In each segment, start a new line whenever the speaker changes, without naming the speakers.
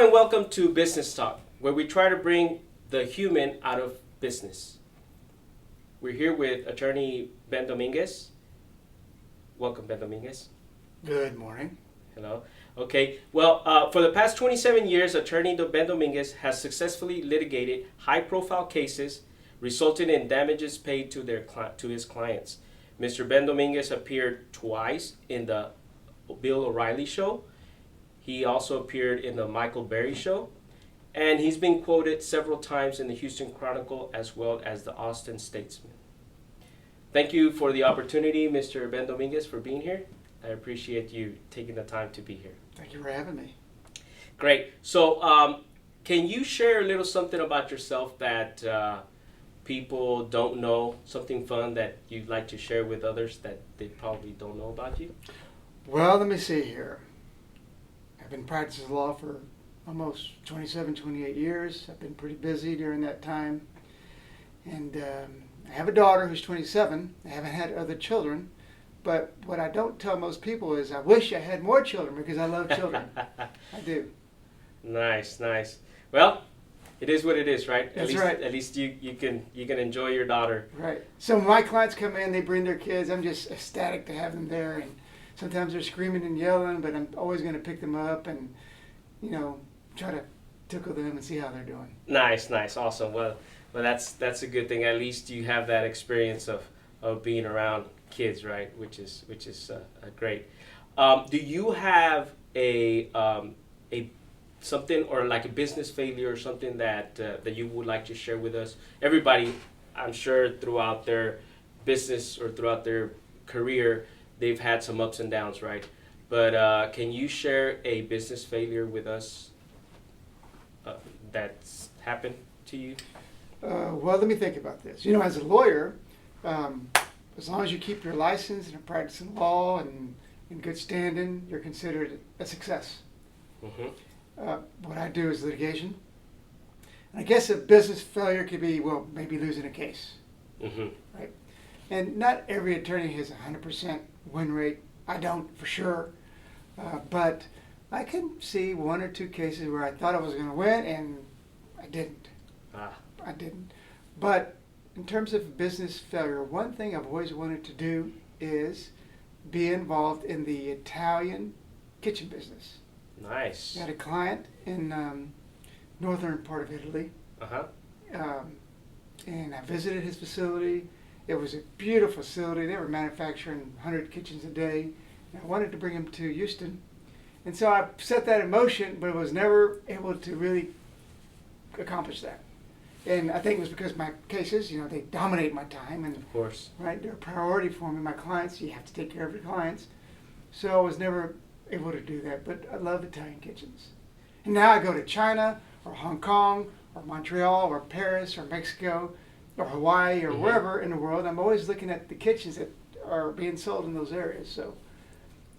and welcome to Business Talk, where we try to bring the human out of business. We're here with attorney Ben Dominguez. Welcome, Ben Dominguez.
Good morning.
Hello. Okay, well, for the past 27 years, attorney Ben Dominguez has successfully litigated high-profile cases resulting in damages paid to his clients. Mr. Ben Dominguez appeared twice in the Bill O'Reilly Show. He also appeared in the Michael Berry Show, and he's been quoted several times in the Houston Chronicle as well as the Austin Statesman. Thank you for the opportunity, Mr. Ben Dominguez, for being here. I appreciate you taking the time to be here.
Thank you for having me.
Great. So, can you share a little something about yourself that people don't know, something fun that you'd like to share with others that they probably don't know about you?
Well, let me see here. I've been practicing law for almost 27, 28 years. I've been pretty busy during that time. And I have a daughter who's 27. I haven't had other children. But what I don't tell most people is I wish I had more children because I love children. I do.
Nice, nice. Well, it is what it is, right?
That's right.
At least you can enjoy your daughter.
Right. So when my clients come in, they bring their kids. I'm just ecstatic to have them there. And sometimes they're screaming and yelling, but I'm always going to pick them up and, try to tickle them and see how they're doing.
Nice, nice, awesome. Well, that's a good thing. At least you have that experience of being around kids, right? Which is great. Do you have a something or like a business failure or something that you would like to share with us? Everybody, I'm sure, throughout their business or throughout their career, they've had some ups and downs, right? But can you share a business failure with us that's happened to you?
Well, let me think about this. As a lawyer, as long as you keep your license and are practicing law and in good standing, you're considered a success.
Mm-hmm.
What I do is litigation. And I guess a business failure could be, maybe losing a case.
Mm-hmm.
Right? And not every attorney has 100% win rate. I don't, for sure. But I can see one or two cases where I thought I was going to win and I didn't. I didn't. But in terms of business failure, one thing I've always wanted to do is be involved in the Italian kitchen business.
Nice.
I had a client in northern part of Italy.
Uh-huh.
And I visited his facility. It was a beautiful facility. They were manufacturing 100 kitchens a day. And I wanted to bring him to Houston. And so I set that in motion, but was never able to really accomplish that. And I think it was because my cases, they dominate my time. And
of course.
Right, they're a priority for me. My clients, you have to take care of your clients. So I was never able to do that. But I love Italian kitchens. And now I go to China or Hong Kong or Montreal or Paris or Mexico or Hawaii or wherever in the world. I'm always looking at the kitchens that are being sold in those areas. So,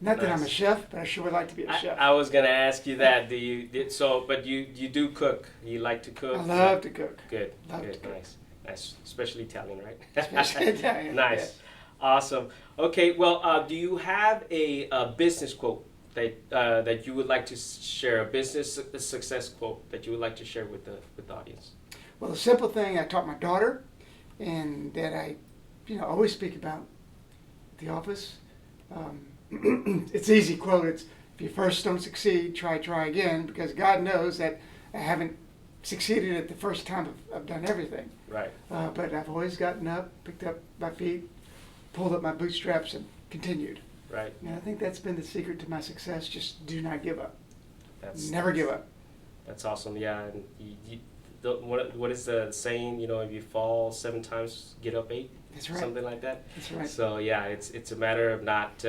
not that I'm a chef, but I sure would like to be a chef.
I was gonna ask you that. But you do cook. You like to cook?
I love to cook.
Good.
Love
Good.
to cook.
Nice. Especially Italian, right?
Especially Italian.
Nice.
Yes.
Awesome. Okay. Well, do you have a business quote that you would like to share? A business success quote that you would like to share with the audience?
Well, the simple thing I taught my daughter, and that I, always speak about at the office. It's easy quote. It's, if you first don't succeed, try again, because God knows that I haven't succeeded at the first time I've done everything.
Right.
But I've always gotten up, picked up my feet, pulled up my bootstraps, and continued.
Right.
And I think that's been the secret to my success. Just do not give up. Never give up.
That's awesome. Yeah. And what is the saying? If you fall 7 times, get up 8.
That's right.
Something like that.
That's right.
So yeah, it's a matter of not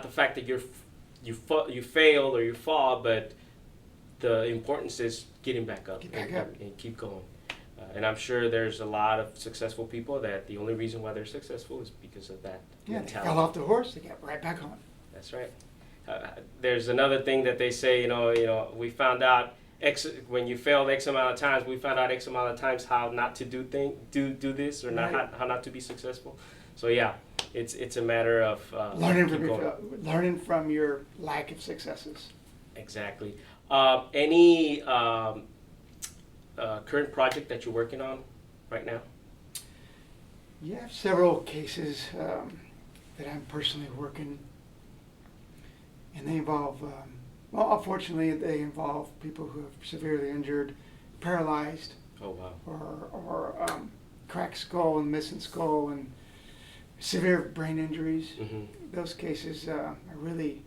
the fact that you failed or you fall, but the importance is getting back up, and keep going. And I'm sure there's a lot of successful people that the only reason why they're successful is because of that mentality.
They fell off the horse, they got right back on.
That's right. There's another thing that they say, we found out when you failed X amount of times, we found out X amount of times how not to do this or how not to be successful. So yeah, it's a matter of
learning from your lack of successes.
Exactly. Any current project that you're working on right now?
Yeah, I have several cases that I'm personally working, and they involve, well, unfortunately, they involve people who are severely injured, paralyzed,
Oh wow.
or cracked skull and missing skull and severe brain injuries.
Mm-hmm.
Those cases, I really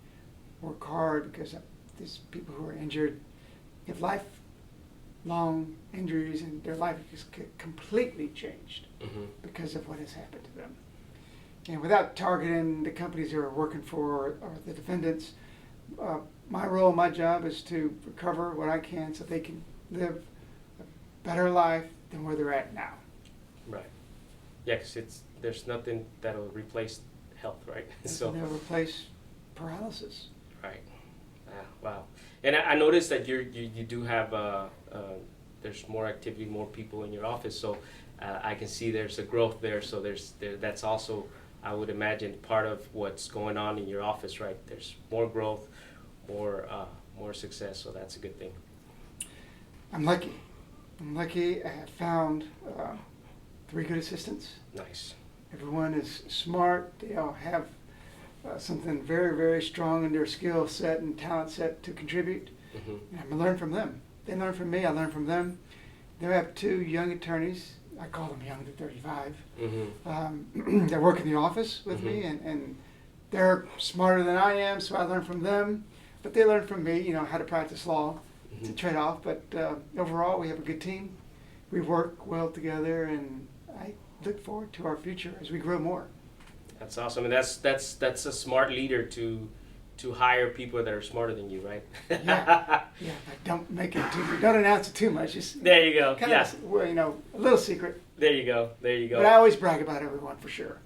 work hard because these people who are injured have lifelong injuries and their life is completely changed
Mm-hmm.
because of what has happened to them. And without targeting the companies they're working for or the defendants, my role, my job is to recover what I can so they can live a better life than where they're at now.
Right. Yeah, 'cause there's nothing that'll replace health, right? So.
They'll replace paralysis.
Right. Wow. And I noticed that you do have there's more activity, more people in your office. So I can see there's a growth there. So that's also, I would imagine, part of what's going on in your office, right? There's more growth, more success. So that's a good thing.
I'm lucky. I have found 3 good assistants.
Nice.
Everyone is smart. They all have something very, very strong in their skill set and talent set to contribute.
Mm-hmm.
And I'm gonna learn from them. They learn from me. I learn from them. Then we have 2 young attorneys. I call them young, they're 35.
Mm-hmm.
They work in the office with me,
Mm-hmm.
and they're smarter than I am, so I learn from them. But they learn from me, how to practice law. It's a
Mm-hmm.
trade-off, but overall, we have a good team. We work well together, and I look forward to our future as we grow more.
That's awesome, and that's a smart leader to hire people that are smarter than you, right?
Yeah, but don't announce it too much. Just
There you go.
kind
Yeah.
of, a little secret.
There you go. There you go.
But I always brag about everyone for sure.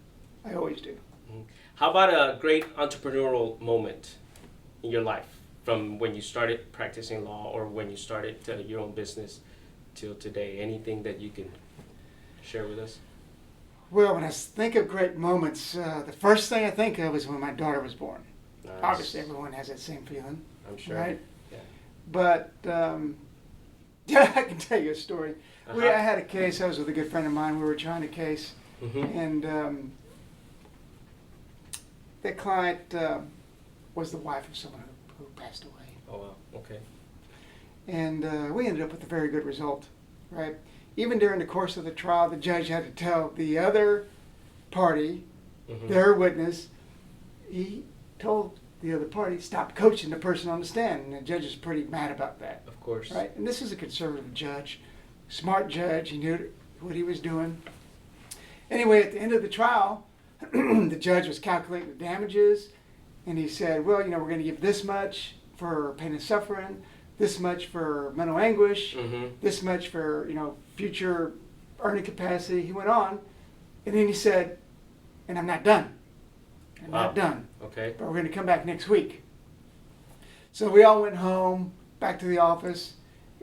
I always do.
How about a great entrepreneurial moment in your life, from when you started practicing law or when you started your own business till today? Anything that you can share with us?
Well, when I think of great moments, the first thing I think of is when my daughter was born.
Nice.
Obviously, everyone has that same feeling,
I'm sure.
right?
Yeah.
But yeah, I can tell you a story.
Uh-huh.
I had a case. I was with a good friend of mine. We were trying a case,
Mm-hmm.
and the client was the wife of someone who passed away.
Oh wow. Okay.
And we ended up with a very good result, right? Even during the course of the trial, the judge had to tell the other party,
Mm-hmm.
their witness, he told the other party, stop coaching the person on the stand. And the judge is pretty mad about that,
Of course.
right? And this is a conservative judge, smart judge. He knew what he was doing. Anyway, at the end of the trial, the judge was calculating the damages, and he said, well, we're going to give this much for pain and suffering, this much for mental anguish,
Mm-hmm.
this much for, future earning capacity. He went on, and then he said, and I'm not done. I'm
Wow.
not done,
Okay.
but we're going to come back next week. So we all went home, back to the office,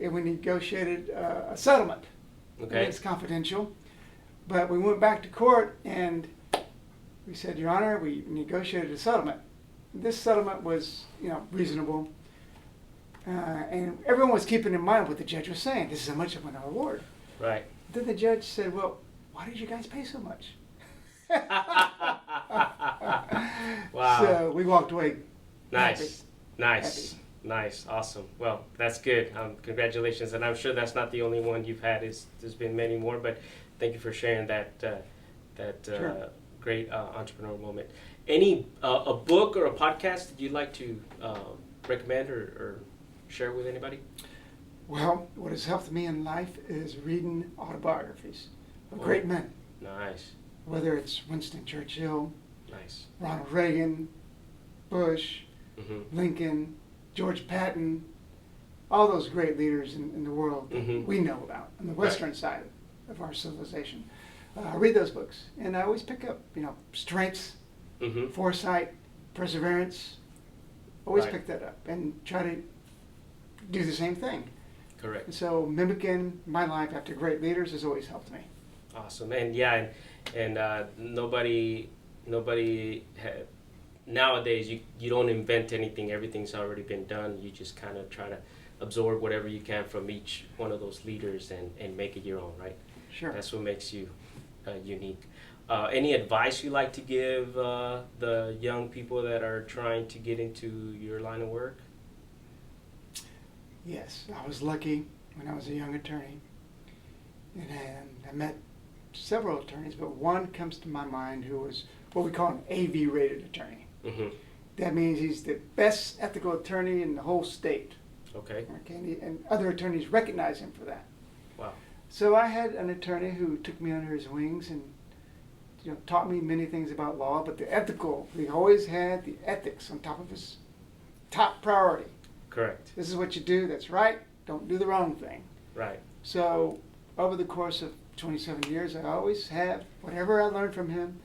and we negotiated a settlement.
Okay.
It's confidential. But we went back to court, and we said, Your Honor, we negotiated a settlement. This settlement was, reasonable. And everyone was keeping in mind what the judge was saying. This is how much I'm going to award.
Right.
Then the judge said, well, why did you guys pay so much?
Wow.
So we walked away.
Nice. Nice. Nice. Awesome. Well, that's good. Congratulations. And I'm sure that's not the only one you've had. There's been many more, but thank you for sharing that
Sure.
great entrepreneurial moment. Any a book or a podcast that you'd like to recommend or share with anybody?
Well, what has helped me in life is reading autobiographies of great men,
Nice.
whether it's Winston Churchill,
Nice.
Ronald Reagan, Bush,
Mm-hmm.
Lincoln, George Patton, all those great leaders in the world that
Mhm.
we know about on the western side of our civilization. I read those books, and I always pick up, strengths,
Mm-hmm.
foresight, perseverance. Always
Right.
pick that up and try to do the same thing.
Correct.
And so mimicking my life after great leaders has always helped me.
Awesome. And yeah, and nobody nowadays you don't invent anything. Everything's already been done. You just kind of try to absorb whatever you can from each one of those leaders and make it your own, right?
Sure.
That's what makes you unique. Any advice you like to give the young people that are trying to get into your line of work?
Yes, I was lucky when I was a young attorney, and I met several attorneys, but one comes to my mind who was what we call an AV-rated attorney.
Mm-hmm.
That means he's the best ethical attorney in the whole state.
Okay.
Okay, and other attorneys recognize him for that.
Wow.
So I had an attorney who took me under his wings and taught me many things about law, but the ethical, he always had the ethics on top of his top priority.
Correct.
This is what you do, that's right, don't do the wrong thing.
Right.
So over the course of 27 years, I always have whatever I learned from him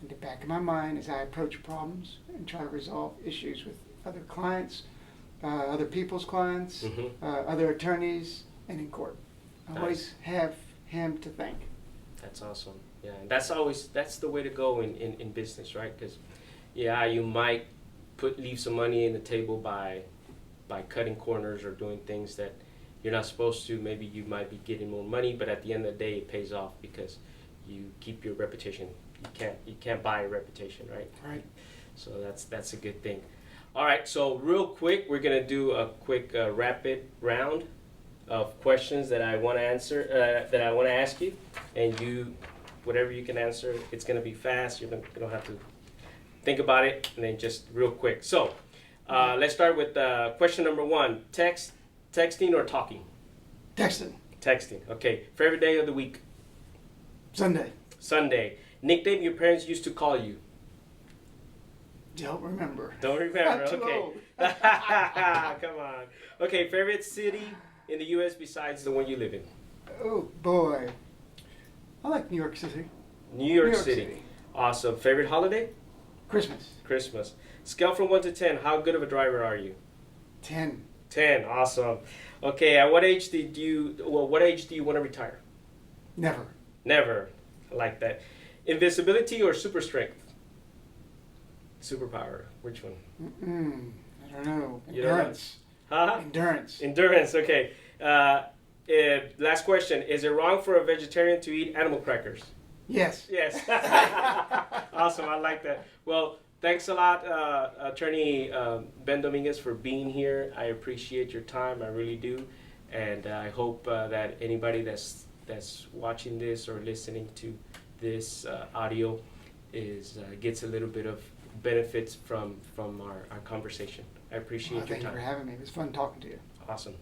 in the back of my mind as I approach problems and try to resolve issues with other clients, other people's clients,
Mm-hmm.
other attorneys, and in court. I
Nice.
always have him to thank.
That's awesome. Yeah, and that's the way to go in business, right? Because you might leave some money in the table by cutting corners or doing things that you're not supposed to. Maybe you might be getting more money, but at the end of the day, it pays off because you keep your reputation. You can't buy a reputation, right?
Right.
So that's a good thing. All right, so real quick, we're gonna do a quick rapid round of questions that I want to answer, that I want to ask you, and you, whatever you can answer, it's gonna be fast. You don't have to think about it, and then just real quick. So let's start with question number 1: texting or talking?
Texting.
Texting. Okay. Favorite day of the week?
Sunday.
Sunday. Nickname your parents used to call you?
Don't remember.
Don't remember.
I'm too
Okay.
old.
Come on. Okay. Favorite city in the U.S. besides the one you live in?
Oh boy. I like New York City.
New York City. Awesome. Favorite holiday?
Christmas.
Christmas. Scale from 1 to 10. How good of a driver are you?
10.
10. Awesome. Okay. At what age do you want to retire?
Never.
Never. I like that. Invisibility or super strength? Superpower. Which one?
I don't know.
You don't know?
Endurance.
Huh?
Endurance.
Endurance. Okay. Last question. Is it wrong for a vegetarian to eat animal crackers?
Yes.
Yes. Awesome. I like that. Well, thanks a lot, Attorney Ben Dominguez, for being here. I appreciate your time. I really do. And I hope that anybody that's watching this or listening to this audio gets a little bit of benefits from our conversation. I appreciate your
Thank you
time.
for having me. It was fun talking to you.
Awesome.